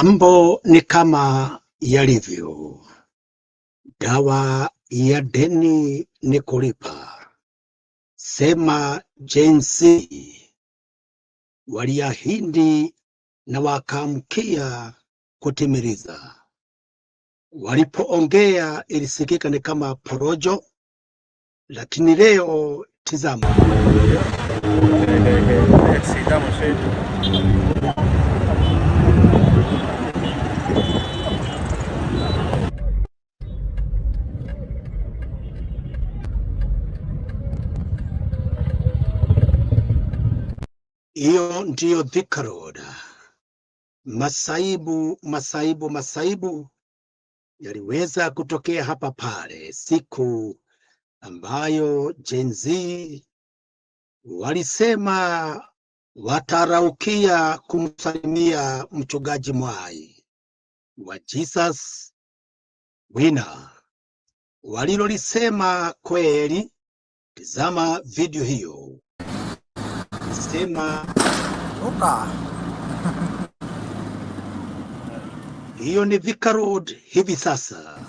Mambo ni kama yalivyo. Dawa ya deni ni kulipa. Sema Gen Z. Waliahidi na wakaamkia kutimiliza. Walipoongea ilisikika ni kama porojo, lakini leo tizama. Hiyo ndiyo Thika Road. Masaibu yaliweza kutokea hapa pale siku ambayo Gen Z walisema wataraukia kumsalimia mchungaji Mwai wa Jesus Winner. Walilolisema kweli. Tazama video hiyo. Sema hiyo ni Thika Road hivi sasa.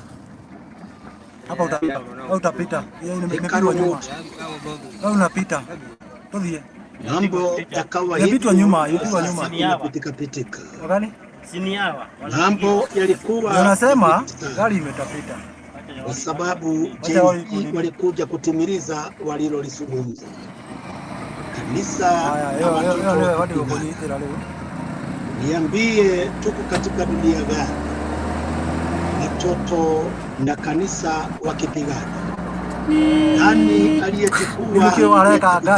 Hapa utapita. Thika Road. Unapita. Mambo yakawa hivi nyuma. Pitika. Gani? Mambo yalikuwa unasema gari imetapita. Kwa sababu Gen walikuja kutimiliza walilolisungumza. Kanisa niambie, tuko katika dunia gani? Watoto na kanisa wakipigana. Nani aliyechukua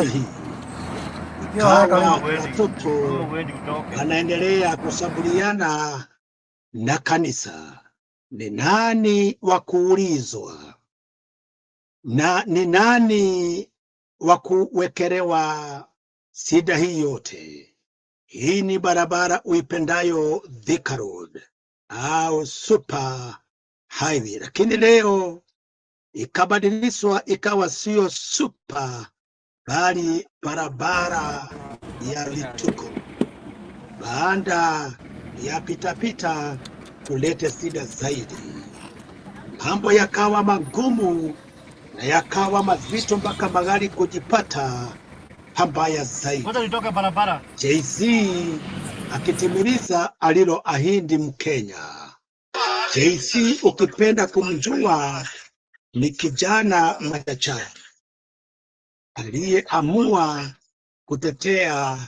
hii? Hawa watoto wanaendelea kushambuliana na kanisa. Ni nani wa kuulizwa? Na ni nani wa kuwekelewa sida hii yote? Hii ni barabara uipendayo Thika Road au Super Highway, lakini leo ikabadilishwa ikawa sio super bali barabara ya vituko. Baada ya pitapita kuleta sida zaidi, mambo yakawa magumu na yakawa mazito mpaka magari kujipata pambaya zaidi. Kwanza nitoka barabara. Gen Z akitimiliza aliloahidi Mkenya. Gen Z ukipenda kumjua ni kijana machachari aliyeamua kutetea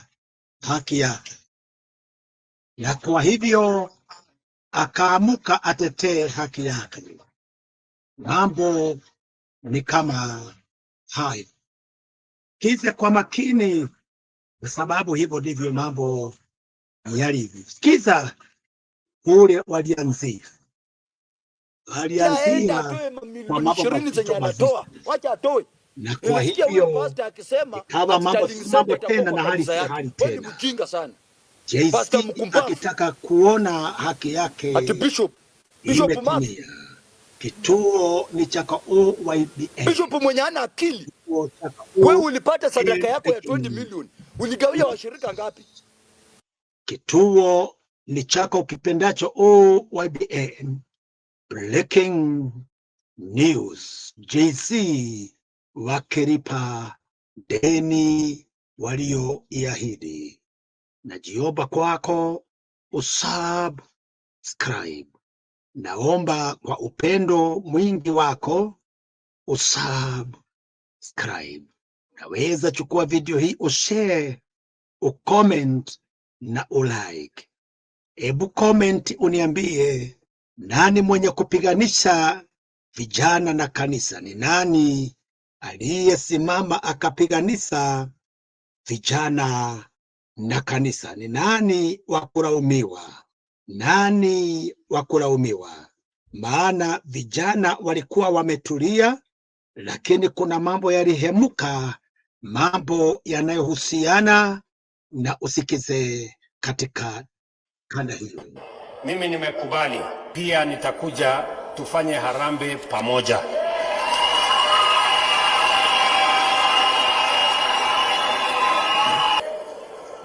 haki yake, na kwa hivyo akaamuka atetee haki yake. Mambo ni kama hayo. Kize kwa makini, kwa sababu hivyo ndivyo mambo yalivyo. Sikiza kule walianzia kwa mambo mazito, wacha atoe. Na kwa hivyo ikawa mambo tena na hali tena. Mjinga sana. Gen Z akitaka kuona haki yake imetimia. Kituo ni cha OYBN. Bishop mwenye ana akili. Wewe ulipata sadaka yako ya 20 milioni. Uligawia washirika ngapi? Kituo ni chako kipendacho OYBN. Breaking news. Gen Z wakilipa deni walioiahidi. Najiomba kwako usubscribe. Naomba kwa upendo mwingi wako usubscribe. Naweza chukua video hii ushare, ucomment na ulike. Ebu comment uniambie nani mwenye kupiganisha vijana na kanisa? Ni nani aliyesimama akapiganisha vijana na kanisa? Ni nani wa kulaumiwa? Nani wa kulaumiwa? Maana vijana walikuwa wametulia, lakini kuna mambo yalihemuka, mambo yanayohusiana na usikize katika kanda hiyo. Mimi nimekubali, pia nitakuja tufanye harambee pamoja.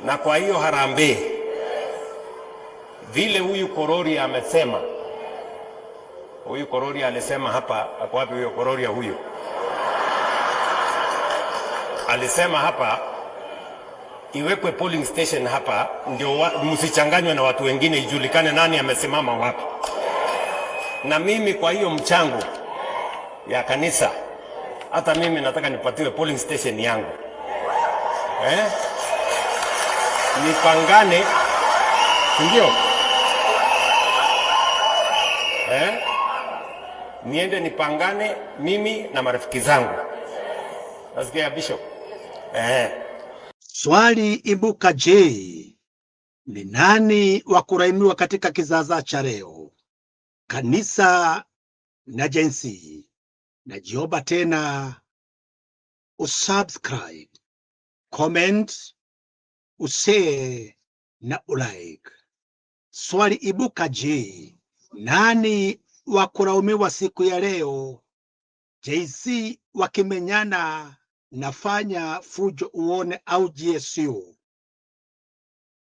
Na kwa hiyo harambee vile huyu Korori amesema. Huyu Korori alisema hapa, ako wapi huyo Korori huyu? Alisema hapa iwekwe polling station hapa ndio msichanganywe na watu wengine, ijulikane nani amesimama wapi. Na mimi kwa hiyo mchango ya kanisa, hata mimi nataka nipatiwe polling station yangu. Nipangane, ndio niende nipangane mimi na marafiki zangu. Nasikia Bishop. Swali ibuka, je, ni nani wa kuraimiwa katika kizaza cha leo? Kanisa na jinsi? Najiomba tena usubscribe, comment, ushare na ulike. Swali ibuka, je, nani wa kulaumiwa siku ya leo? JC wakimenyana nafanya fujo uone au GSU?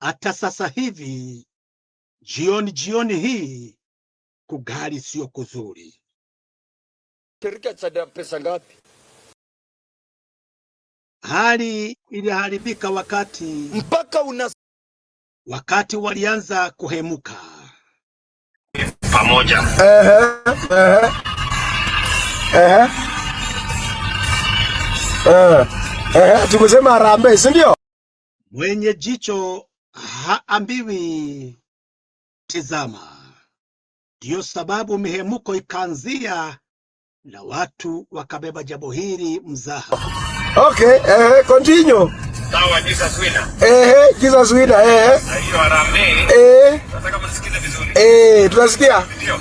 Hata sasa hivi jioni hii kugali sio kuzuri. Shirika cha pesa ngapi? Hali iliharibika wakati walianza kuhemuka pamoja. Tumesema harambee, si ndio? Mwenye jicho haambiwi tizama. Ndio sababu mihemuko ikaanzia na watu wakabeba jambo hili mzaha. Okay, continue. Sawa, Jesus winner. Jesus winner, hiyo harambee. Nataka msikize vizuri. Tunasikia. Ndio.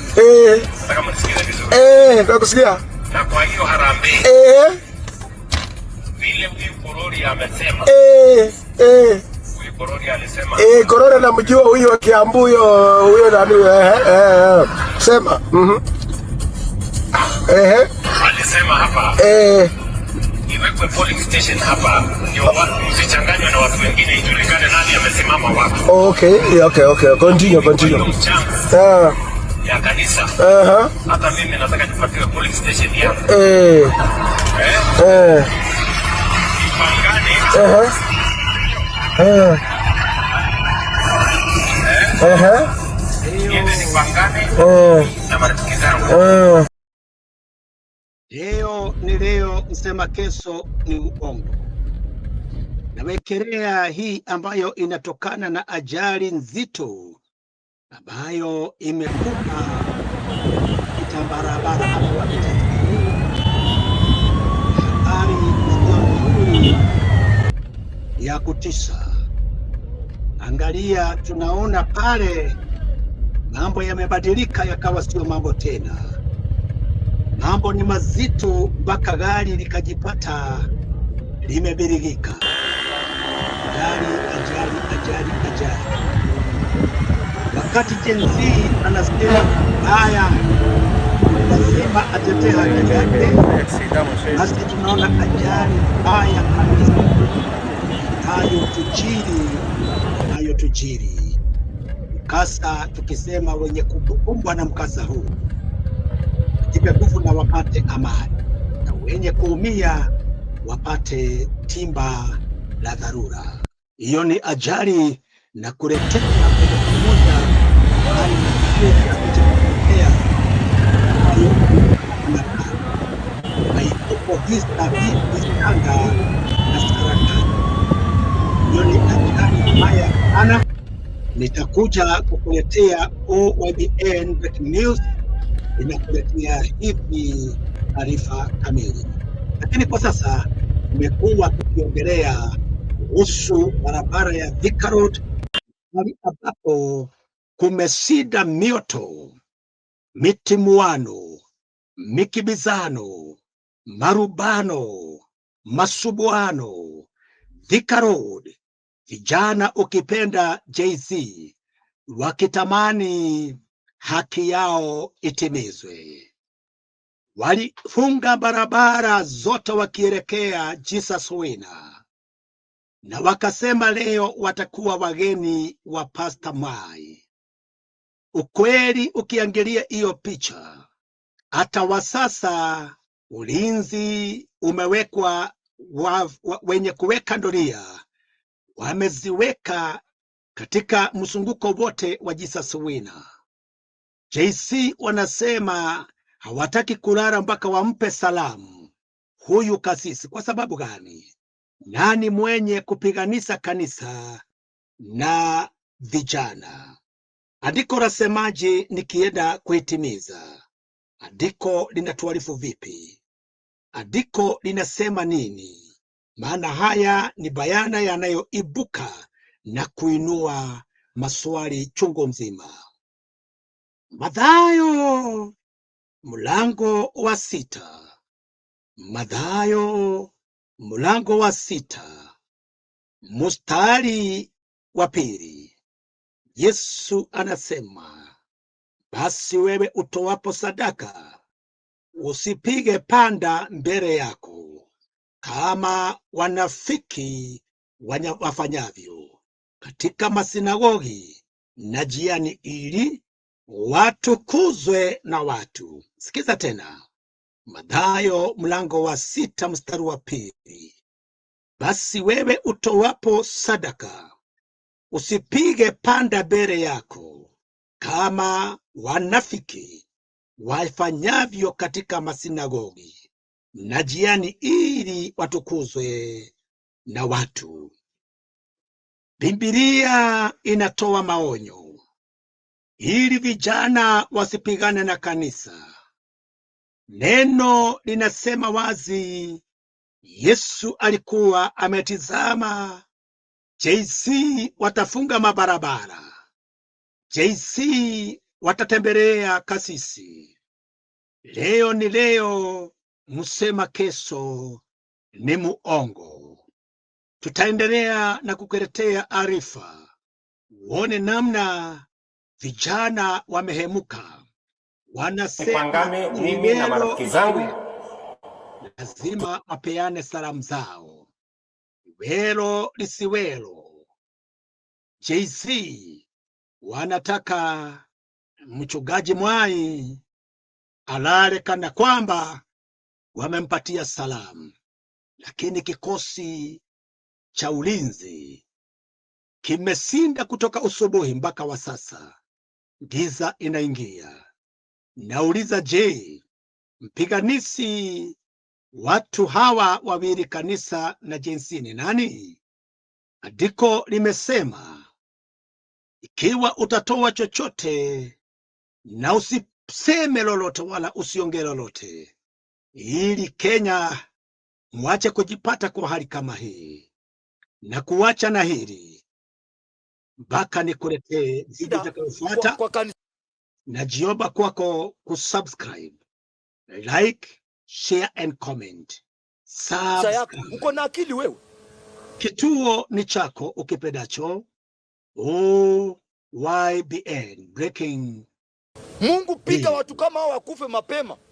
Nataka msikize vizuri. Tunakusikia. Na kwa hiyo harambee. Vile huyu Korori amesema. Huyu Korori alisema. Korori namjua huyu wa Kiambu huyo nani? Sema. Alisema hapa. Iwekwe polling station hapa ndio msichanganywe na watu wengine, ijulikane nani amesimama wapi. Okay. Continue. Ya kanisa. Hata mimi nataka nipatiwe polling station yangu. Nipangane. Niende nipangane na marafiki zangu. Leo ni leo, msema kesho ni uongo. Nawekelea hii ambayo inatokana na ajali nzito ambayo imekumba barabara hapo wapita. Habari nzuri ya kutisha. Angalia, tunaona pale mambo yamebadilika, yakawa sio mambo tena. Mambo ni mazito mpaka gari likajipata limebirigika. Ajali. Wakati Gen Z anasema haya, lazima atetee haki yake, nasi tunaona ajali haya kabisa inayotujiri. Mkasa, tukisema wenye kukumbwa na mkasa huu jipe nguvu na wapate amani, na wenye kuumia wapate timba la dharura. Hiyo ni ajali na kuletea pamoja hali ya kutokea haikupo visanga na sarakani. Hiyo ni ajali mbaya sana. Nitakuja kukuletea OYBN Breaking News, inakuletea hivi taarifa kamili, lakini kwa sasa tumekuwa tukiongelea kuhusu barabara ya Thika Road, ambapo kumesida mioto, mitimuano, mikibizano, marubano, masubuano. Thika Road, vijana ukipenda JZ wakitamani haki yao itimizwe. Walifunga barabara zote wakielekea Jesus winner, na wakasema leo watakuwa wageni wa Pastor Mai. ukweli ukiangalia hiyo picha, hata wa sasa ulinzi umewekwa, wenye kuweka doria wameziweka katika mzunguko wote wa Jesus Winner. JC wanasema hawataki kulala mpaka wampe salamu huyu kasisi. Kwa sababu gani? Nani mwenye kupiganisha kanisa na vijana? Andiko lasemaje nikienda kuitimiza? Andiko linatuarifu vipi? Andiko linasema nini? Maana haya ni bayana yanayoibuka na kuinua maswali chungu mzima. Mathayo mlango wa 6. Mathayo mlango wa 6 mstari wa 2. Yesu anasema, basi wewe utoapo sadaka usipige panda mbele yako kama wanafiki wafanyavyo katika masinagogi na njiani, ili watukuzwe na watu. Sikiza tena, Mathayo mlango wa 6 mstari wa 2. Basi wewe utoapo sadaka usipige panda mbele yako kama wanafiki wafanyavyo katika masinagogi na njiani, ili watukuzwe na watu. Biblia inatoa maonyo ili vijana wasipigane na kanisa. Neno linasema wazi, Yesu alikuwa ametizama JC watafunga mabarabara, JC watatembelea kasisi. Leo ni leo, musema kesho ni muongo. Tutaendelea na kukuletea arifa, uone namna vijana wamehemuka, wanasema mimi na marafiki zangu lazima wapeane salamu zao, iwelo lisiwelo. JC wanataka mchungaji Mwai alale kana kwamba wamempatia salamu, lakini kikosi cha ulinzi kimesinda kutoka usubuhi mpaka wa sasa, giza inaingia. Nauliza, je, mpiganisi watu hawa wawili, kanisa na JC, ni nani? Andiko limesema, ikiwa utatoa chochote na usiseme lolote wala usiongee lolote, ili Kenya mwache kujipata kwa hali kama hii. Na kuacha na hili mpaka nikuletee video itakayofuata. Najiomba kwako kusubscribe, like, share and comment. Uko na akili wewe? Kituo ni chako ukipendacho. OYBN Breaking. Mungu, pika watu kama hao wakufe mapema.